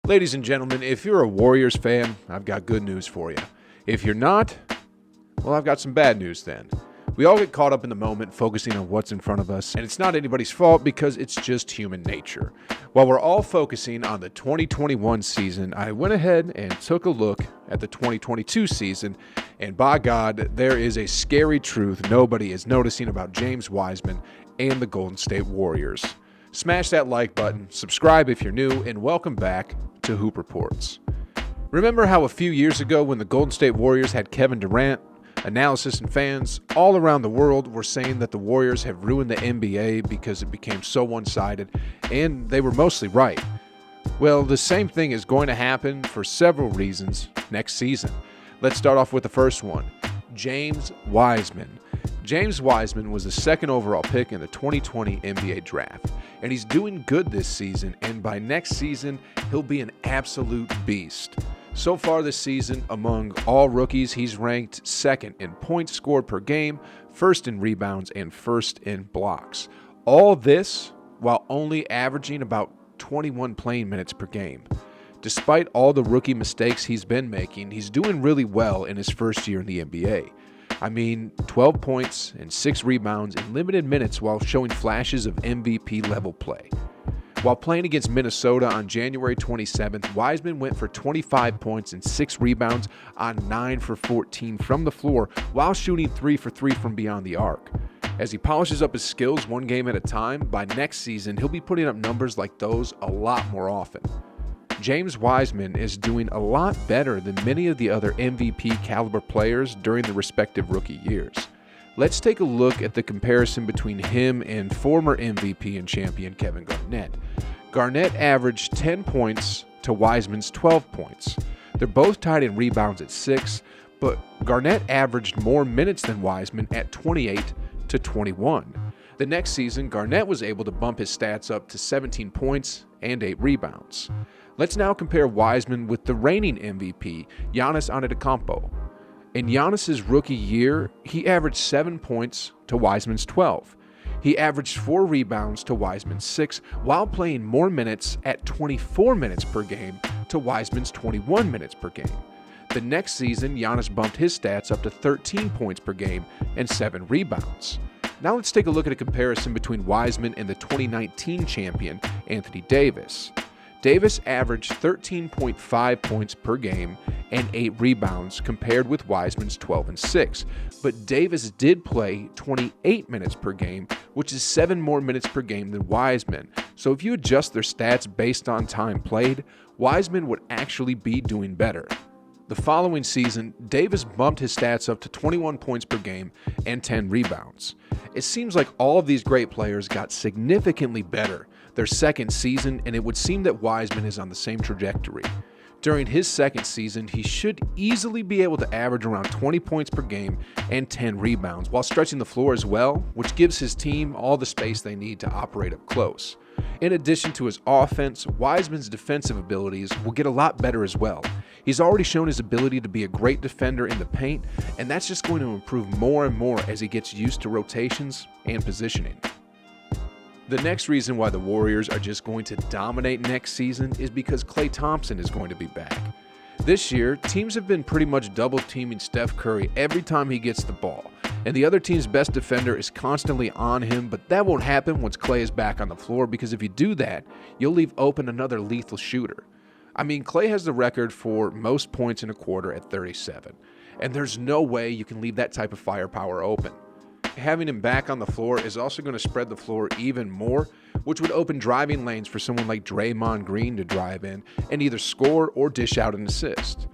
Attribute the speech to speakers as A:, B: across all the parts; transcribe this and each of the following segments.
A: Ladies and gentlemen, if you're a Warriors fan, I've got good news for you. If you're not, well, I've got some bad news then. We all get caught up in the moment, focusing on what's in front of us, and it's not anybody's fault because it's just human nature. While we're all focusing on the 2021 season, I went ahead and took a look at the 2022 season, and by God, there is a scary truth nobody is noticing about James Wiseman and the Golden State Warriors. Smash that like button, subscribe if you're new, and welcome back to Hoop Reports. Remember how a few years ago when the Golden State Warriors had Kevin Durant, analysts and fans all around the world were saying that the Warriors have ruined the NBA because it became so one-sided, and they were mostly right. Well, the same thing is going to happen for several reasons next season. Let's start off with the first one, James Wiseman. James Wiseman was the second overall pick in the 2020 NBA draft, and he's doing good this season, and by next season, he'll be an absolute beast. So far this season, among all rookies, he's ranked second in points scored per game, first in rebounds, and first in blocks. All this while only averaging about 21 playing minutes per game. Despite all the rookie mistakes he's been making, he's doing really well in his first year in the NBA. 12 points and 6 rebounds in limited minutes while showing flashes of MVP-level play. While playing against Minnesota on January 27th, Wiseman went for 25 points and 6 rebounds on 9 for 14 from the floor while shooting 3 for 3 from beyond the arc. As he polishes up his skills one game at a time, by next season he'll be putting up numbers like those a lot more often. James Wiseman is doing a lot better than many of the other MVP caliber players during the respective rookie years. Let's take a look at the comparison between him and former MVP and champion Kevin Garnett. Garnett averaged 10 points to Wiseman's 12 points. They're both tied in rebounds at 6, but Garnett averaged more minutes than Wiseman at 28 to 21. The next season, Garnett was able to bump his stats up to 17 points and 8 rebounds. Let's now compare Wiseman with the reigning MVP, Giannis Antetokounmpo. In Giannis's rookie year, he averaged 7 points to Wiseman's 12. He averaged 4 rebounds to Wiseman's 6, while playing more minutes at 24 minutes per game to Wiseman's 21 minutes per game. The next season, Giannis bumped his stats up to 13 points per game and 7 rebounds. Now let's take a look at a comparison between Wiseman and the 2019 champion, Anthony Davis. Davis averaged 13.5 points per game and 8 rebounds compared with Wiseman's 12 and 6. But Davis did play 28 minutes per game, which is 7 more minutes per game than Wiseman. So if you adjust their stats based on time played, Wiseman would actually be doing better. The following season, Davis bumped his stats up to 21 points per game and 10 rebounds. It seems like all of these great players got significantly better their second season, and it would seem that Wiseman is on the same trajectory. During his second season, he should easily be able to average around 20 points per game and 10 rebounds while stretching the floor as well, which gives his team all the space they need to operate up close. In addition to his offense, Wiseman's defensive abilities will get a lot better as well. He's already shown his ability to be a great defender in the paint, and that's just going to improve more and more as he gets used to rotations and positioning. The next reason why the Warriors are just going to dominate next season is because Klay Thompson is going to be back. This year, teams have been pretty much double-teaming Steph Curry every time he gets the ball, and the other team's best defender is constantly on him, but that won't happen once Klay is back on the floor, because if you do that, you'll leave open another lethal shooter. Klay has the record for most points in a quarter at 37, and there's no way you can leave that type of firepower open. Having him back on the floor is also going to spread the floor even more, which would open driving lanes for someone like Draymond Green to drive in and either score or dish out an assist.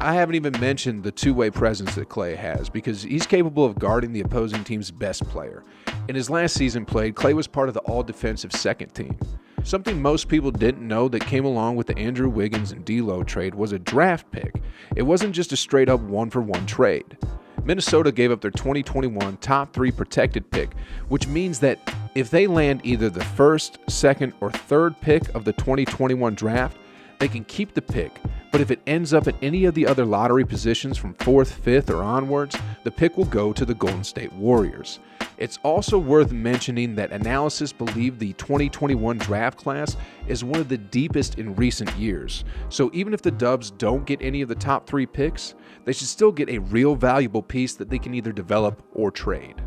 A: I haven't even mentioned the two-way presence that Klay has, because he's capable of guarding the opposing team's best player. In his last season played, Klay was part of the all-defensive second team. Something most people didn't know that came along with the Andrew Wiggins and D'Lo trade was a draft pick. It wasn't just a straight-up one-for-one trade. Minnesota gave up their 2021 top 3 protected pick, which means that if they land either the first, second, or third pick of the 2021 draft, they can keep the pick, but if it ends up at any of the other lottery positions from 4th, 5th, or onwards, the pick will go to the Golden State Warriors. It's also worth mentioning that analysis believe the 2021 draft class is one of the deepest in recent years, so even if the Dubs don't get any of the top 3 picks, they should still get a real valuable piece that they can either develop or trade.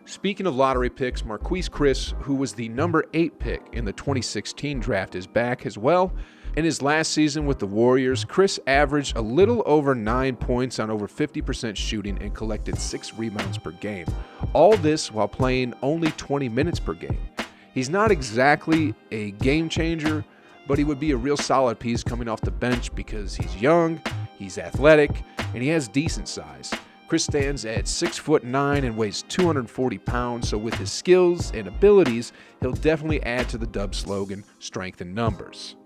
A: Speaking of lottery picks, Marquise Chris, who was the number 8 pick in the 2016 draft, is back as well. In his last season with the Warriors, Chris averaged a little over 9 points on over 50% shooting and collected 6 rebounds per game. All this while playing only 20 minutes per game. He's not exactly a game changer, but he would be a real solid piece coming off the bench because he's young, he's athletic, and he has decent size. Chris stands at 6'9" and weighs 240 pounds, so with his skills and abilities, he'll definitely add to the Dubs slogan, strength in numbers.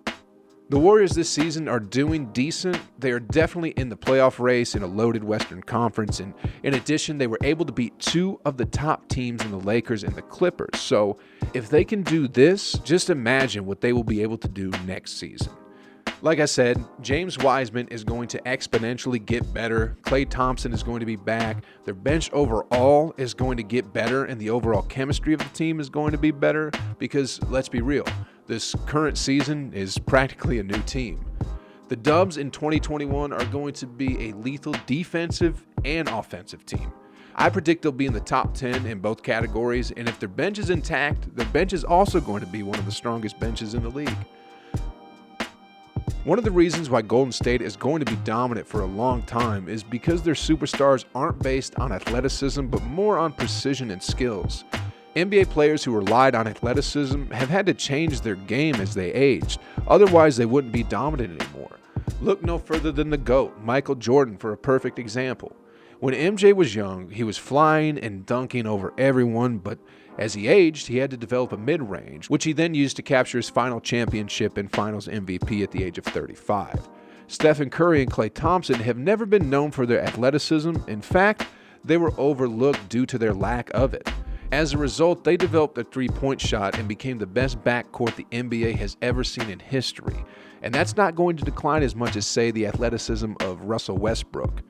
A: The Warriors this season are doing decent. They are definitely in the playoff race in a loaded Western Conference, and in addition, they were able to beat 2 of the top teams in the Lakers and the Clippers. So if they can do this, just imagine what they will be able to do next season. Like I said, James Wiseman is going to exponentially get better. Klay Thompson is going to be back. Their bench overall is going to get better, and the overall chemistry of the team is going to be better because, let's be real, this current season is practically a new team. The Dubs in 2021 are going to be a lethal defensive and offensive team. I predict they'll be in the top 10 in both categories, and if their bench is intact, their bench is also going to be one of the strongest benches in the league. One of the reasons why Golden State is going to be dominant for a long time is because their superstars aren't based on athleticism but more on precision and skills. NBA players who relied on athleticism have had to change their game as they aged, otherwise they wouldn't be dominant anymore. Look no further than the GOAT, Michael Jordan, for a perfect example. When MJ was young, he was flying and dunking over everyone, but as he aged, he had to develop a mid-range, which he then used to capture his final championship and finals MVP at the age of 35. Stephen Curry and Klay Thompson have never been known for their athleticism. In fact, they were overlooked due to their lack of it. As a result, they developed a three-point shot and became the best backcourt the NBA has ever seen in history. And that's not going to decline as much as, say, the athleticism of Russell Westbrook.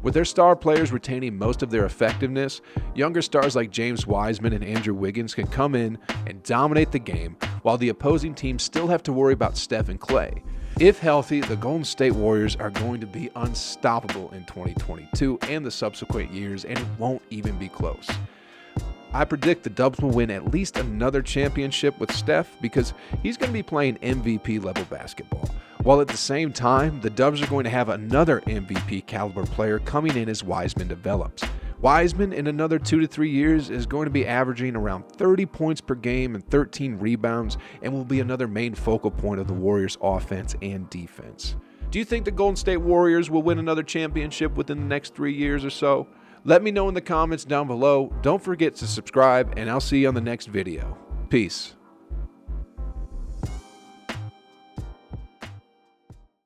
A: With their star players retaining most of their effectiveness, younger stars like James Wiseman and Andrew Wiggins can come in and dominate the game, while the opposing teams still have to worry about Steph and Klay. If healthy, the Golden State Warriors are going to be unstoppable in 2022 and the subsequent years, and it won't even be close. I predict the Dubs will win at least another championship with Steph because he's going to be playing MVP level basketball. While at the same time, the Dubs are going to have another MVP caliber player coming in as Wiseman develops. Wiseman in another 2 to 3 years is going to be averaging around 30 points per game and 13 rebounds and will be another main focal point of the Warriors' offense and defense. Do you think the Golden State Warriors will win another championship within the next 3 years or so? Let me know in the comments down below. Don't forget to subscribe, and I'll see you on the next video. Peace.